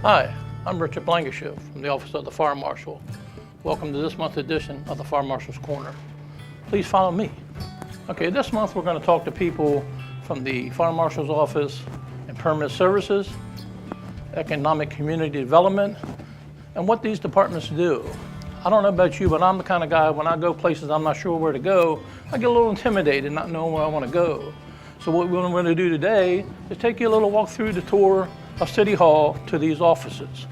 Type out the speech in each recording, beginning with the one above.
Hi, I'm Richard Blankenship from the Office of the Fire Marshal. Welcome to this month's edition of the Fire Marshal's Corner. Please follow me. Okay, this month we're going to talk to people from the Fire Marshal's Office and Permit Services, Economic Community Development, and what these departments do. I don't know about you, but I'm the kind of guy, when I go places I'm not sure where to go, I get a little intimidated not knowing where I want to go. So what we're going to do today is take you a little walk through the tour of City Hall to these offices.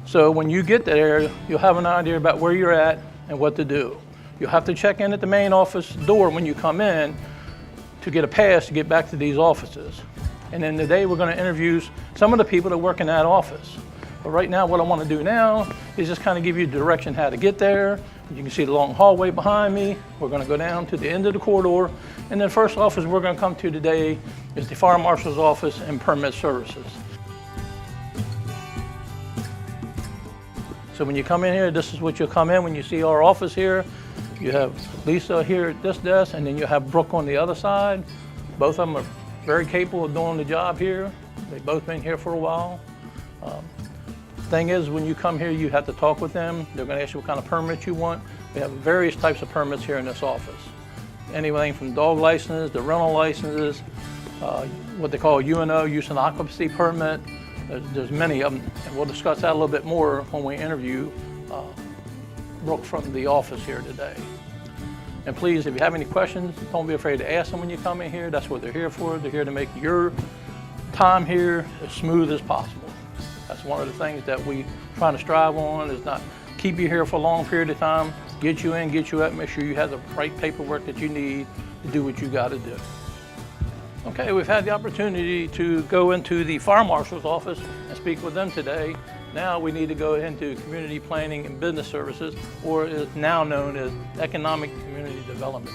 So when you get there, you'll have an idea about where you're at and what to do. You'll have to check in at the main office door when you come in to get a pass to get back to these offices. And then today we're going to interview some of the people that work in that office. But right now what I want to do now is just kind of give you direction how to get there. You can see the long hallway behind me. We're going to go down to the end of the corridor. And then first office we're going to come to today is the Fire Marshal's Office and Permit Services. So when you come in here, this is what you'll come in when you see our office here. You have Lisa here at this desk, and then you have Brooke on the other side. Both of them are very capable of doing the job here. They've both been here for a while. Thing is, when you come here, you have to talk with them. They're going to ask you what kind of permits you want. We have various types of permits here in this office. Anything from dog licenses to rental licenses, what they call UNO, use and occupancy permit. There's many of them, and we'll discuss that a little bit more when we interview Brooke from the office here today. And please, if you have any questions, don't be afraid to ask them when you come in here. That's what they're here for. They're here to make your time here as smooth as possible. That's one of the things that we trying to strive on, is not keep you here for a long period of time, get you in, get you out, make sure you have the right paperwork that you need to do what you got to do. Okay, we've had the opportunity to go into the Fire Marshal's office and speak with them today. Now we need to go into Community Planning and Business Services, or is now known as Economic Community Development.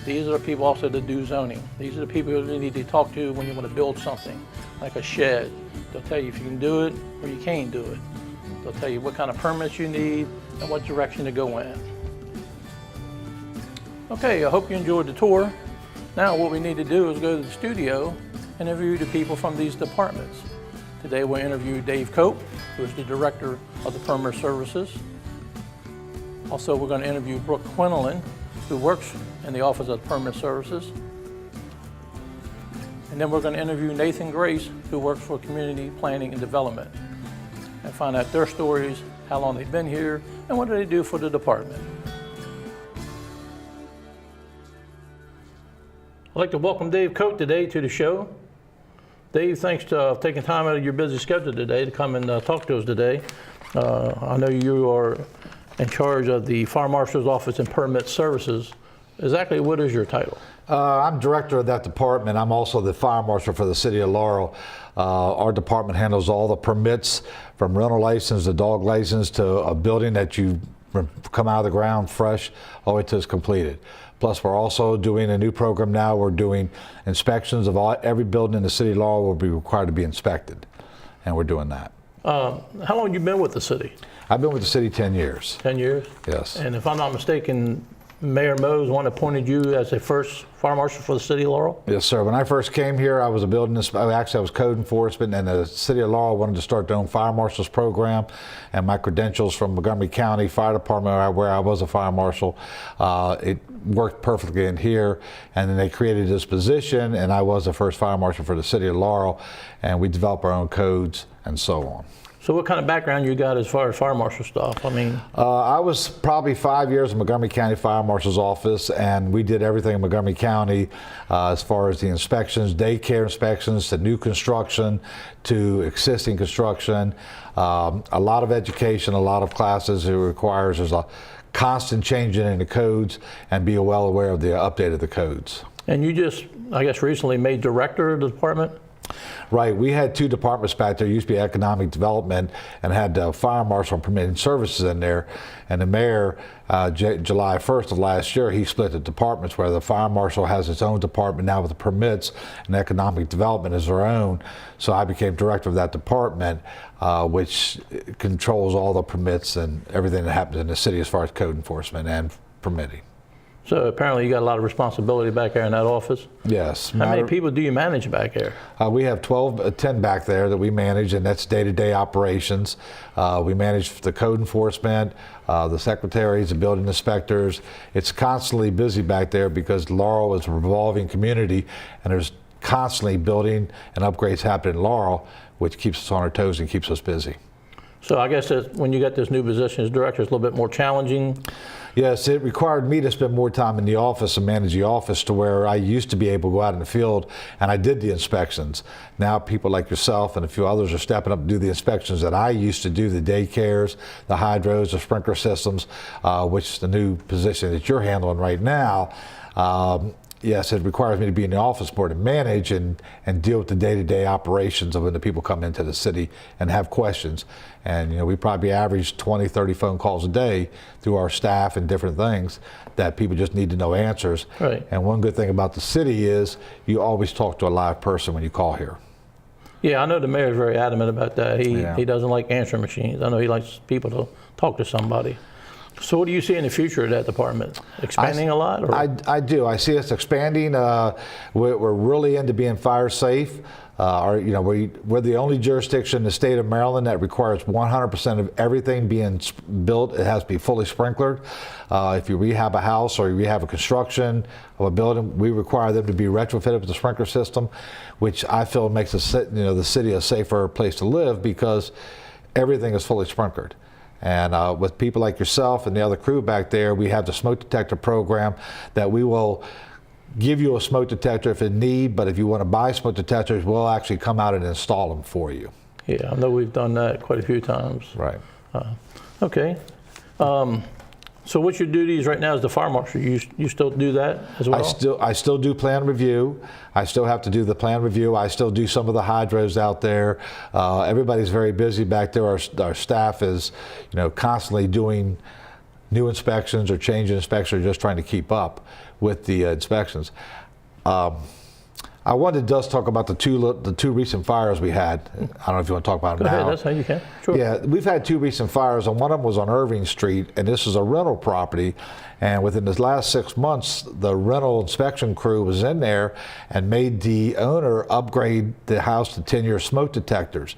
These are the people also that do zoning. These are the people that you need to talk to when you want to build something, like a shed. They'll tell you if you can do it or you can't do it. They'll tell you what kind of permits you need and what direction to go in. Okay, I hope you enjoyed the tour. Now what we need to do is go to the studio and interview the people from these departments. Today we'll interview Dave Koch, who is the Director of the Permit Services. Also we're going to interview Brooke Quinlan, who works in the Office of Permit Services. And then we're going to interview Nathan Grace, who works for Community Planning and Development, and find out their stories, how long they've been here, and what do they do for the department. I'd like to welcome Dave Koch today to the show. Dave, thanks for taking time out of your busy schedule today to come and talk to us today. I know you are in charge of the Fire Marshal's Office and Permit Services. Exactly what is your title? I'm director of that department. I'm also the fire marshal for the city of Laurel. Our department handles all the permits, from rental license to dog license to a building that you come out of the ground fresh all the way to it's completed. Plus, we're also doing a new program now. We're doing inspections of every building in the city of Laurel will be required to be inspected, and we're doing that. How long have you been with the city? I've been with the city 10 years. 10 years? Yes. And if I'm not mistaken, Mayor Moe's one appointed you as the first fire marshal for the city of Laurel? Yes, sir. When I first came here, I was a building inspector. Actually, I was code enforcement, and the city of Laurel wanted to start their own fire marshal's program. And my credentials from Montgomery County Fire Department, where I was a fire marshal, it worked perfectly in here. And then they created this position, and I was the first fire marshal for the city of Laurel. And we developed our own codes and so on. So what kind of background you got as far as fire marshal stuff? I mean, I was probably 5 years in Montgomery County Fire Marshal's office, and we did everything in Montgomery County as far as the inspections, daycare inspections, to new construction, to existing construction. A lot of education, a lot of classes. It requires there's a constant changing in the codes, and be well aware of the update of the codes. And you just, I guess, recently made director of the department? Right, we had two departments back there. It used to be economic development, and had fire marshal and permitting services in there. And the mayor, July 1st of last year, he split the departments, where the fire marshal has its own department now with the permits, and economic development is their own. So I became director of that department, which controls all the permits and everything that happens in the city as far as code enforcement and permitting. So apparently you got a lot of responsibility back there in that office. Yes. How many people do you manage back there? We have 10 back there that we manage, and that's day-to-day operations. We manage the code enforcement, the secretaries, the building inspectors. It's constantly busy back there because Laurel is a revolving community, and there's constantly building and upgrades happening in Laurel, which keeps us on our toes and keeps us busy. So I guess that when you got this new position as director, it's a little bit more challenging. Yes, it required me to spend more time in the office and manage the office to where I used to be able to go out in the field and I did the inspections. Now people like yourself and a few others are stepping up to do the inspections that I used to do, the daycares, the hydros, the sprinkler systems, which is the new position that you're handling right now. Yes, it requires me to be in the office more to manage and deal with the day-to-day operations of when the people come into the city and have questions. And you know, we probably average 20, 30 phone calls a day through our staff and different things that people just need to know answers. Right. And one good thing about the city is you always talk to a live person when you call here. Yeah, I know the mayor's very adamant about that. He doesn't like answering machines. I know he likes people to talk to somebody. So what do you see in the future of that department? Expanding a lot? Or? I do. I see us expanding. We're really into being fire safe. We're the only jurisdiction in the state of Maryland that requires 100% of everything being built. It has to be fully sprinklered. If you rehab a house or you rehab a construction of a building, we require them to be retrofitted with the sprinkler system, which I feel makes the city a safer place to live because everything is fully sprinklered. And with people like yourself and the other crew back there, we have the smoke detector program that we will give you a smoke detector if in need, but if you want to buy smoke detectors, we'll actually come out and install them for you. Yeah, I know we've done that quite a few times. Right. Okay. So what's your duties right now as the fire marshal? You still do that as well? I still do plan review. I still have to do the plan review. I still do some of the hydros out there. Everybody's very busy back there. Our staff is, constantly doing new inspections or changing inspections, or just trying to keep up with the inspections. I wanted to just talk about the two recent fires we had. I don't know if you want to talk about them now. Go ahead, that's how you can. Sure. Yeah, we've had two recent fires, and one of them was on Irving Street, and this is a rental property. And within the last 6 months, the rental inspection crew was in there and made the owner upgrade the house to 10-year smoke detectors.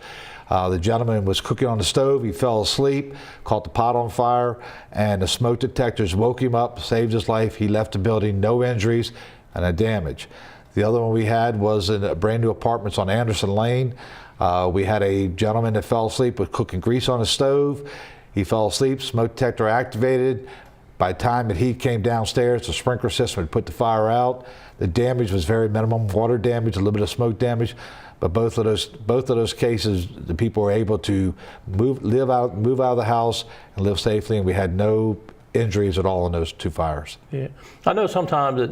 The gentleman was cooking on the stove, he fell asleep, caught the pot on fire, and the smoke detectors woke him up, saved his life. He left the building, no injuries and no damage. The other one we had was in a brand new apartments on Anderson Lane. We had a gentleman that fell asleep with cooking grease on his stove. He fell asleep, smoke detector activated. By the time that he came downstairs, the sprinkler system had put the fire out. The damage was very minimum, water damage, a little bit of smoke damage. But both of those cases, the people were able to move out of the house and live safely, and we had no injuries at all in those two fires. Yeah, I know sometimes that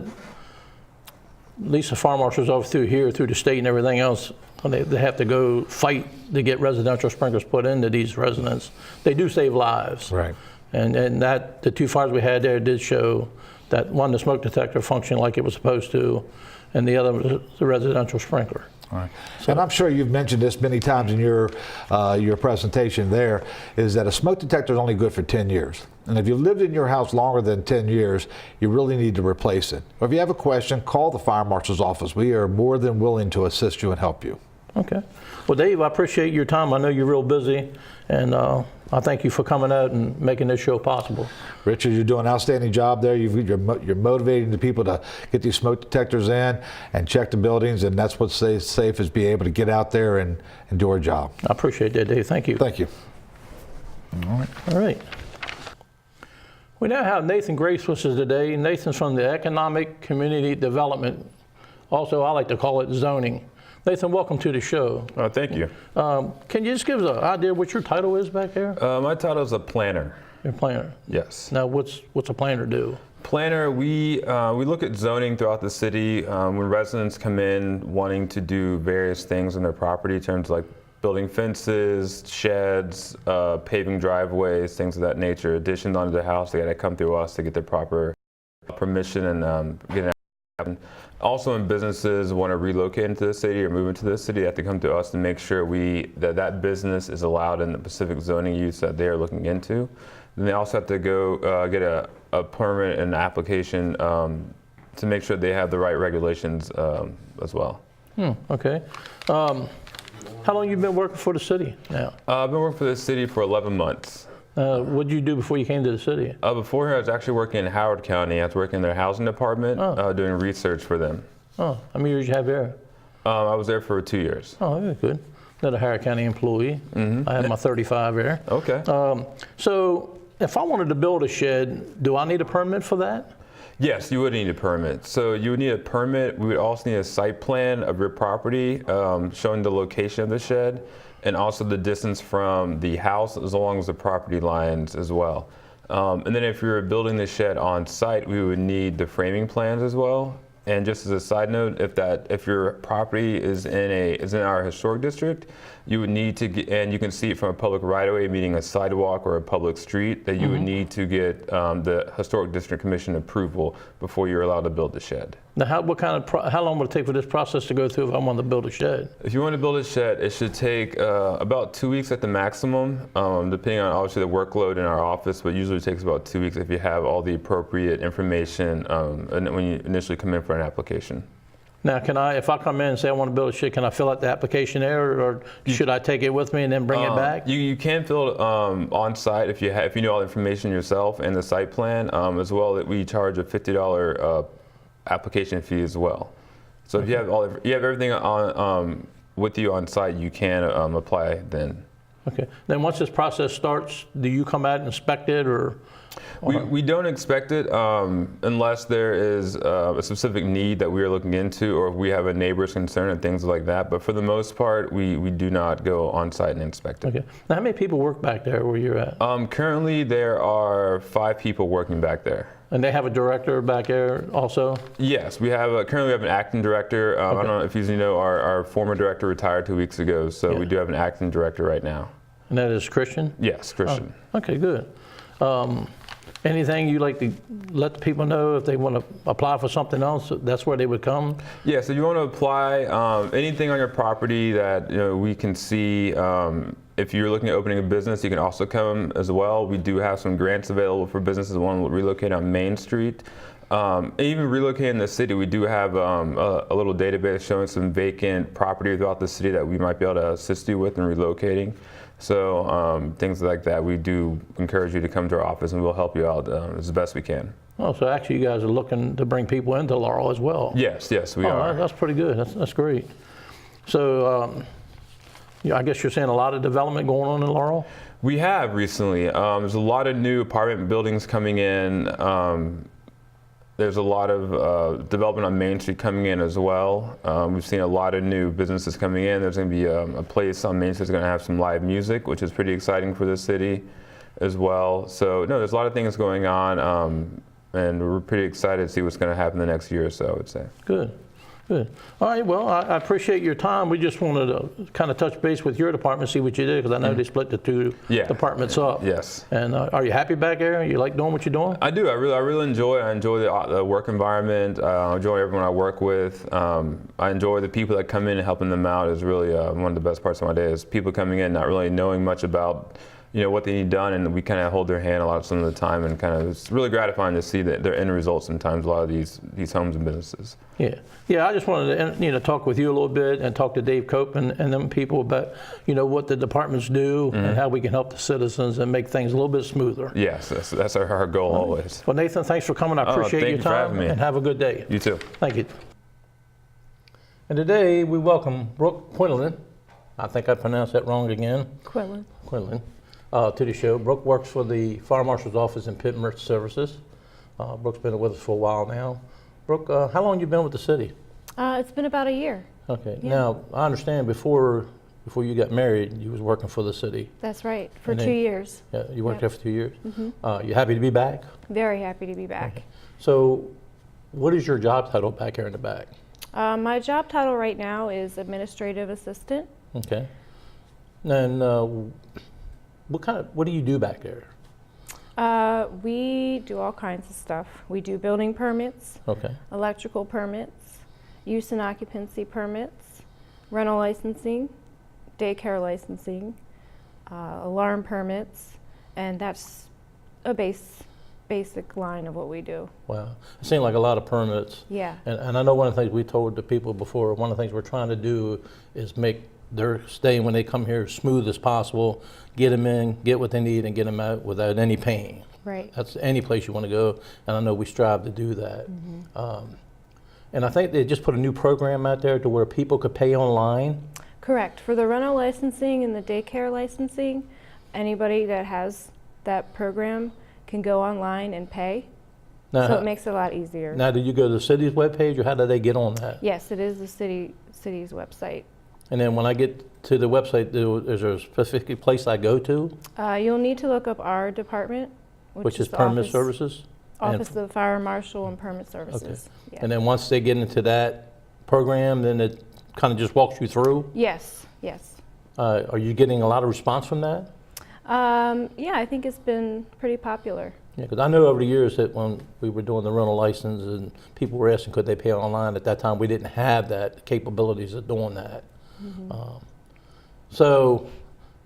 at least the fire marshals over through the state and everything else, when they have to go fight to get residential sprinklers put into these residents. They do save lives. Right. And that the two fires we had there did show that one, the smoke detector functioned like it was supposed to, and the other was the residential sprinkler. All right. So, and I'm sure you've mentioned this many times in your presentation there, is that a smoke detector is only good for 10 years. And if you've lived in your house longer than 10 years, you really need to replace it. Or if you have a question, call the fire marshal's office. We are more than willing to assist you and help you. Okay. Well, Dave, I appreciate your time. I know you're real busy, and I thank you for coming out and making this show possible. Richard, you're doing an outstanding job there. You're motivating the people to get these smoke detectors in and check the buildings, and that's what's safe, is be able to get out there and do our job. I appreciate that, Dave. Thank you. Thank you. All right. All right. We now have Nathan Grace with us today. Nathan's from the Economic Community Development. Also, I like to call it zoning. Nathan, welcome to the show. Thank you. Can you just give us an idea what your title is back there? My title is a planner. You're a planner? Yes. Now, what's a planner do? Planner, we look at zoning throughout the city when residents come in wanting to do various things on their property in terms of like building fences, sheds, paving driveways, things of that nature. Additions onto their house, they got to come through us to get their proper permission and get an application. Also, when businesses want to relocate into the city or move into the city, they have to come to us to make sure that business is allowed in the specific zoning use that they are looking into. Then they also have to go get a permit and application to make sure they have the right regulations as well. Okay. How long you been working for the city now? I've been working for the city for 11 months. What did you do before you came to the city? Before here, I was actually working in Howard County. I was working in their housing department, doing research for them. Oh, how many years you have there? I was there for 2 years. Oh, very good. Another Howard County employee. I had my 35 there. Okay. So if I wanted to build a shed, do I need a permit for that? Yes, you would need a permit. So you would need a permit. We would also need a site plan of your property showing the location of the shed and also the distance from the house as long as the property lines as well. And then if you're building the shed on site, we would need the framing plans as well. And just as a side note, if your property is in our historic district, you would need to get, and you can see it from a public right-of-way, meaning a sidewalk or a public street, that you would need to get the Historic District Commission approval before you're allowed to build the shed. Now, how long will it take for this process to go through if I want to build a shed? If you want to build a shed, it should take about 2 weeks at the maximum, depending on obviously the workload in our office, but usually it takes about 2 weeks if you have all the appropriate information when you initially come in for an application. Now, if I come in and say I want to build a shed, can I fill out the application there, or should I take it with me and then bring it back? You can fill it on site if you know all the information yourself and the site plan, as well. That we charge a $50 application fee as well. So if you have everything on with you on site, you can apply then. Okay. Then once this process starts, do you come out and inspect it, or? We don't expect it unless there is a specific need that we are looking into, or if we have a neighbor's concern and things like that. But for the most part, we do not go on site and inspect it. Okay. Now, how many people work back there where you're at? Currently, there are 5 people working back there. And they have a director back there also? Yes, currently we have an acting director. I don't know if you know, our former director retired 2 weeks ago, so we do have an acting director right now. And that is Christian? Yes, Christian. Oh, okay, good. Anything you like to let the people know if they want to apply for something else? That's where they would come? Yeah, so you want to apply anything on your property that we can see. If you're looking at opening a business, you can also come as well. We do have some grants available for businesses. One will relocate on Main Street. Even relocating in the city, we do have a little database showing some vacant property throughout the city that we might be able to assist you with in relocating. So things like that, we do encourage you to come to our office and we'll help you out as best we can. Oh, so actually you guys are looking to bring people into Laurel as well? Yes, we are. That's pretty good. That's great. So I guess you're seeing a lot of development going on in Laurel? We have recently. There's a lot of new apartment buildings coming in. There's a lot of development on Main Street coming in as well. We've seen a lot of new businesses coming in. There's going to be a place on Main Street that's going to have some live music, which is pretty exciting for the city as well. So no, there's a lot of things going on, and we're pretty excited to see what's going to happen the next year or so, I would say. Good. Good. All right, well, I appreciate your time. We just wanted to kind of touch base with your department, see what you did, because I know they split the two departments up. Yes. And are you happy back there? You like doing what you're doing? I do. I really enjoy it. I enjoy the work environment. I enjoy everyone I work with. I enjoy the people that come in and helping them out is really one of the best parts of my day is people coming in not really knowing much about what they need done, and we kind of hold their hand some of the time, and kind of it's really gratifying to see that their end results sometimes a lot of these homes and businesses. Yeah. I just wanted to talk with you a little bit and talk to Dave Koch and them people about what the departments do and how we can help the citizens and make things a little bit smoother. Yes, that's our goal always. Well, Nathan, thanks for coming. I appreciate your time. For having me. And have a good day. You too. Thank you. And today we welcome Brooke Quinlan. I think I pronounced that wrong again. Quinlan. To the show. Brooke works for the Fire Marshal's office in Pitt Merchant Services. Brooke's been with us for a while now. Brooke, how long have you been with the city? It's been about a year. Okay. Yeah. Now, I understand before you got married, you was working for the city. That's right, for And then- 2 years. Yeah, you worked there for 2 years? You happy to be back? Very happy to be back. Okay. So, what is your job title back here in the back? My job title right now is administrative assistant. Okay. And what do you do back there? We do all kinds of stuff. We do building permits, Okay. electrical permits, use and occupancy permits, rental licensing, daycare licensing, alarm permits, and that's a basic line of what we do. Wow. It seemed like a lot of permits. Yeah. And I know one of the things we told the people before, one of the things we're trying to do is make their stay when they come here as smooth as possible, get them in, get what they need, and get them out without any pain. Right. That's any place you want to go, and I know we strive to do that. And I think they just put a new program out there to where people could pay online. Correct. For the rental licensing and the daycare licensing, anybody that has that program can go online and pay. Now, So it makes it a lot easier. now, did you go to the city's webpage, or how do they get on that? Yes, it is the city's website. And then when I get to the website, is there a specific place I go to, You'll need to look up our department, which is the permit office, services? And- Office of the Fire Marshal and Permit Services. Yeah. And then once they get into that program, then it kind of just walks you through? Yes, yes. Are you getting a lot of response from that? Yeah, I think it's been pretty popular. Yeah, because I know over the years that when we were doing the rental license and people were asking could they pay online, at that time we didn't have that capabilities of doing that. So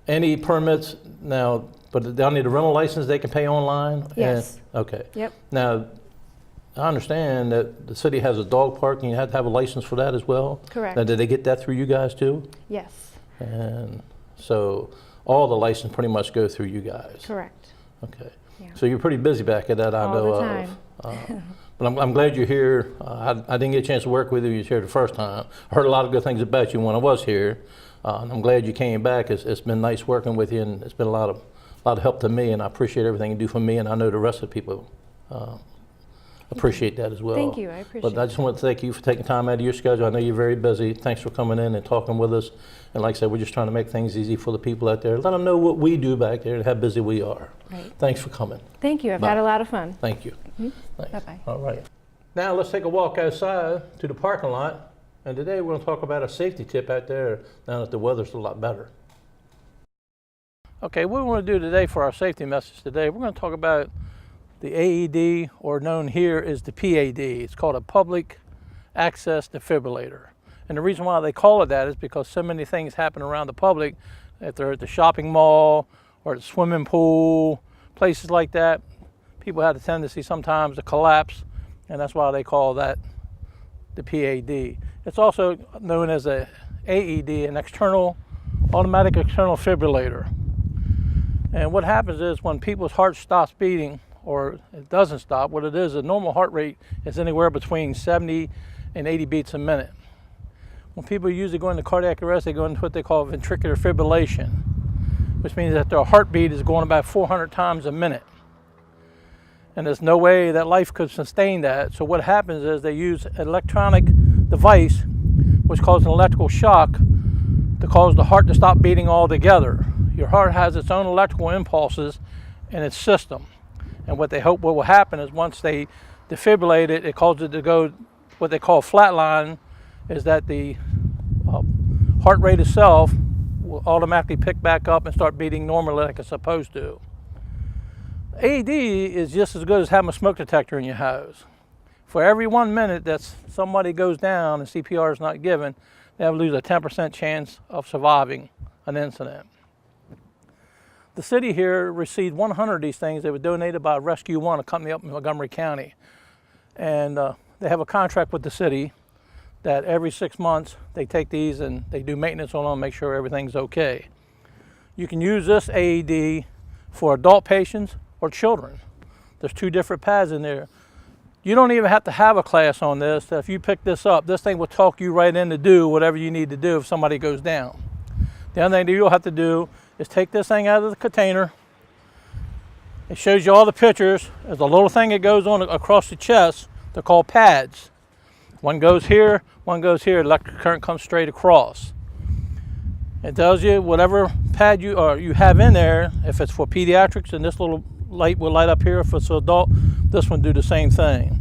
any permits now, but they'll need a rental license they can pay online? Yes. Okay. Yep. Now, I understand that the city has a dog park and you have to have a license for that as well? Correct. Now, did they get that through you guys too? Yes, And so all the license pretty much go through you guys? correct. Okay. Yeah. So you're pretty busy back at that, I All know the of. time. But I'm glad you're here. I didn't get a chance to work with you. You was here the first time. I heard a lot of good things about you when I was here. And I'm glad you came back. It's been nice working with you, and it's been a lot of help to me, and I appreciate everything you do for me, and I know the rest of the people appreciate that as well. Thank you, I appreciate But I just want to thank you for taking time out of your schedule. I know you're very busy. Thanks for coming in and talking with us. And like I said, we're just trying to make things easy for the people out there. Let them know what we do back there and how busy we are. Right. Thanks for coming. Thank you. I've Bye. had a lot of fun. Thank you. Thanks. Bye-bye. All right. Now let's take a walk outside to the parking lot. And today we're going to talk about a safety tip out there now that the weather's a lot better. Okay, what we want to do today for our safety message today, we're going to talk about the AED, or known here as the PAD. It's called a public access defibrillator. And the reason why they call it that is because so many things happen around the public. If they're at the shopping mall or at the swimming pool, places like that, people have a tendency sometimes to collapse, and that's why they call that the PAD. It's also known as a AED, an automatic external defibrillator. And what happens is when people's heart stops beating, or it doesn't stop, what it is, a normal heart rate is anywhere between 70 and 80 beats a minute. When people usually go into cardiac arrest, they go into what they call ventricular fibrillation, which means that their heartbeat is going about 400 times a minute. And there's no way that life could sustain that. So what happens is they use an electronic device, which causes an electrical shock, to cause the heart to stop beating altogether. Your heart has its own electrical impulses in its system. And what they hope what will happen is once they defibrillate it, it causes it to go what they call flatline, is that the heart rate itself will automatically pick back up and start beating normally like it's supposed to. AED is just as good as having a smoke detector in your house. For every 1 minute that somebody goes down and CPR is not given, they lose a 10% chance of surviving an incident. The city here received 100 of these things. They were donated by Rescue One, a company up in Montgomery County. And they have a contract with the city that every 6 months they take these and they do maintenance on them, make sure everything's okay. You can use this AED for adult patients or children. There's 2 different pads in there. You don't even have to have a class on this. If you pick this up, this thing will talk you right in to do whatever you need to do if somebody goes down. The other thing that you'll have to do is take this thing out of the container. It shows you all the pictures. There's a little thing that goes on across the chest. They're called pads. One goes here, one goes here. Electric current comes straight across. It tells you whatever pad you have in there. If it's for pediatrics, and this little light will light up here. If it's adult, this one do the same thing.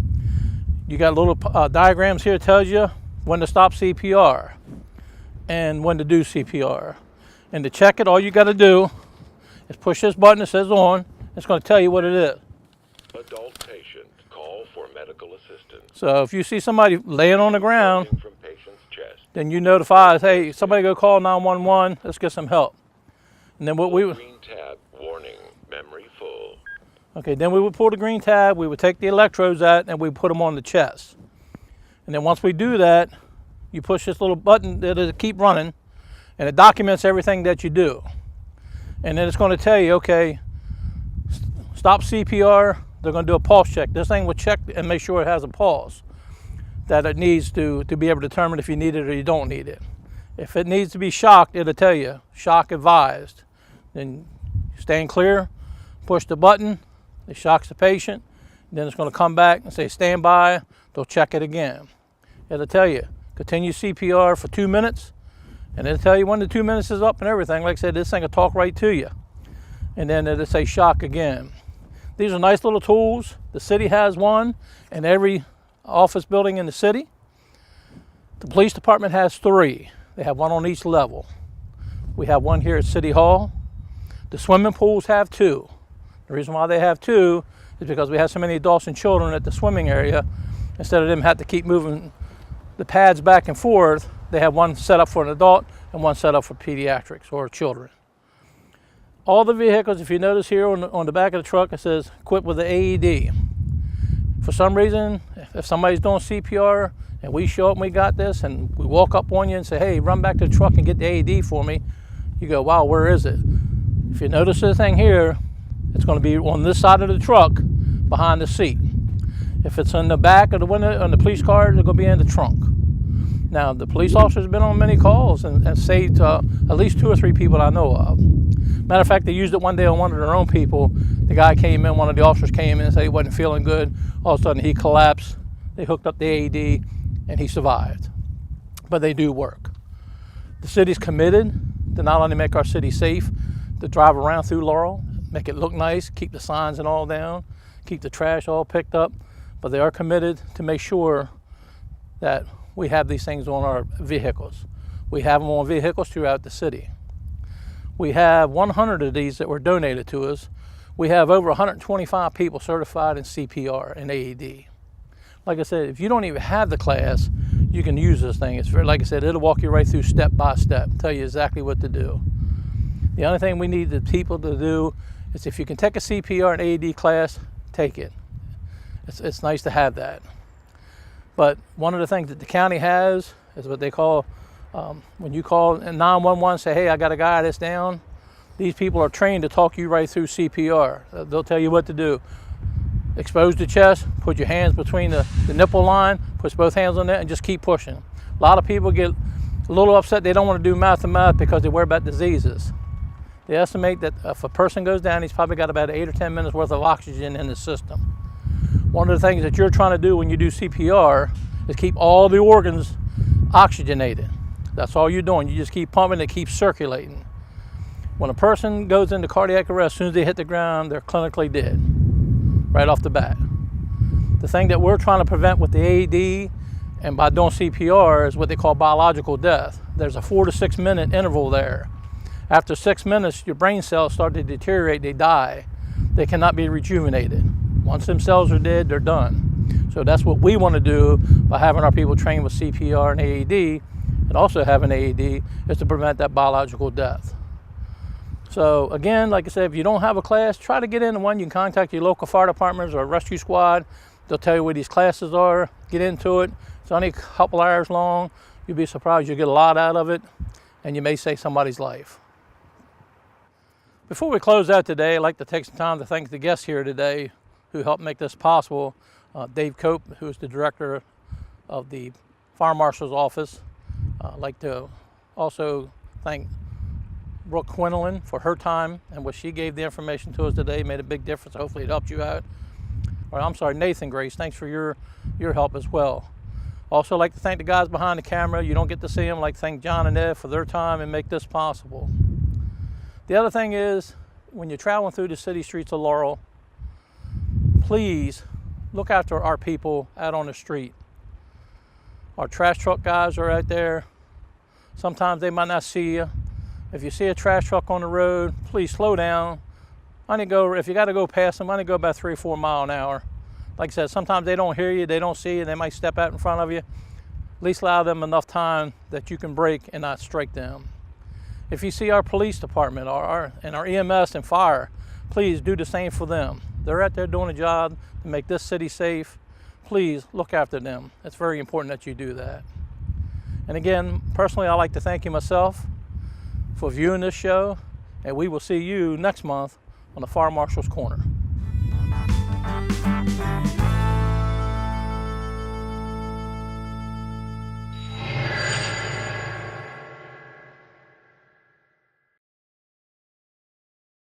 You got little diagrams here that tells you when to stop CPR and when to do CPR. And to check it, all you got to do is push this button that says on. It's going to tell you what it is. Adult patient, call for medical assistance. So if you see somebody laying on the ground, From patient's chest. then you notify us, hey, somebody go call 911, let's get some help. And then what we would, Green tab, warning, memory full. Okay, then we would pull the green tab, we would take the electrodes out, and we put them on the chest. And then once we do that, you push this little button that'll keep running, and it documents everything that you do. And then it's going to tell you, okay, stop CPR, they're going to do a pulse check. This thing will check and make sure it has a pulse that it needs to be able to determine if you need it or you don't need it. If it needs to be shocked, it'll tell you, shock advised. Then stand clear, push the button, it shocks the patient, then it's going to come back and say stand by, they'll check it again. It'll tell you, continue CPR for 2 minutes, and it'll tell you when the 2 minutes is up and everything. Like I said, this thing will talk right to you. And then it'll say shock again. These are nice little tools. The city has one in every office building in the city. The police department has 3. They have one on each level. We have one here at City Hall. The swimming pools have 2. The reason why they have 2 is because we have so many adults and children at the swimming area. Instead of them have to keep moving the pads back and forth, they have one set up for an adult and one set up for pediatrics or children. All the vehicles, if you notice here on the back of the truck, it says equipped with the AED. For some reason, if somebody's doing CPR and we show up and we got this and we walk up on you and say, hey, run back to the truck and get the AED for me, you go, wow, where is it? If you notice this thing here, it's going to be on this side of the truck behind the seat. If it's in the back of the window on the police car, it's going to be in the trunk. Now, the police officers have been on many calls and saved at least 2 or 3 people I know of. Matter of fact, they used it one day on one of their own people. The guy came in, one of the officers came in and said he wasn't feeling good. All of a sudden he collapsed. They hooked up the AED and he survived. But they do work. The city's committed to not only make our city safe, to drive around through Laurel, make it look nice, keep the signs and all down, keep the trash all picked up, but they are committed to make sure that we have these things on our vehicles. We have them on vehicles throughout the city. We have 100 of these that were donated to us. We have over 125 people certified in CPR and AED. Like I said, if you don't even have the class, you can use this thing. It's very, like I said, it'll walk you right through step by step, tell you exactly what to do. The only thing we need the people to do is if you can take a CPR and AED class, take it. It's nice to have that. But one of the things that the county has is what they call, when you call 911, say, hey, I got a guy that's down, these people are trained to talk you right through CPR. They'll tell you what to do. Expose the chest, put your hands between the nipple line, push both hands on that, and just keep pushing. A lot of people get a little upset. They don't want to do mouth to mouth because they worry about diseases. They estimate that if a person goes down, he's probably got about 8 or 10 minutes worth of oxygen in his system. One of the things that you're trying to do when you do CPR is keep all the organs oxygenated. That's all you're doing. You just keep pumping, it keeps circulating. When a person goes into cardiac arrest, as soon as they hit the ground, they're clinically dead, right off the bat. The thing that we're trying to prevent with the AED and by doing CPR is what they call biological death. There's a 4 to 6 minute interval there. After 6 minutes, your brain cells start to deteriorate, they die. They cannot be rejuvenated. Once them cells are dead, they're done. So that's what we want to do by having our people trained with CPR and AED, and also having AED, is to prevent that biological death. So again, like I said, if you don't have a class, try to get into one. You can contact your local fire departments or rescue squad. They'll tell you where these classes are. Get into it. It's only a couple hours long. You'll be surprised you get a lot out of it, and you may save somebody's life. Before we close out today, I'd like to take some time to thank the guests here today who helped make this possible. Dave Koch, who is the director of the Fire Marshal's office. I'd like to also thank Brooke Quinlan for her time and what she gave the information to us today. Made a big difference. Hopefully it helped you out. Or I'm sorry, Nathan Grace, thanks for your help as well. Also, I'd like to thank the guys behind the camera. You don't get to see them. I'd like to thank John and Ed for their time and make this possible. The other thing is, when you're traveling through the city streets of Laurel, please look after our people out on the street. Our trash truck guys are out there. Sometimes they might not see you. If you see a trash truck on the road, please slow down. If you got to go past them, go about 3 or 4 miles an hour. Like I said, sometimes they don't hear you, they don't see you, they might step out in front of you. At least allow them enough time that you can brake and not strike them. If you see our police department and our EMS and fire, please do the same for them. They're out there doing a job to make this city safe. Please look after them. It's very important that you do that. And again, personally, I'd like to thank you myself for viewing this show, and we will see you next month on the Fire Marshal's Corner.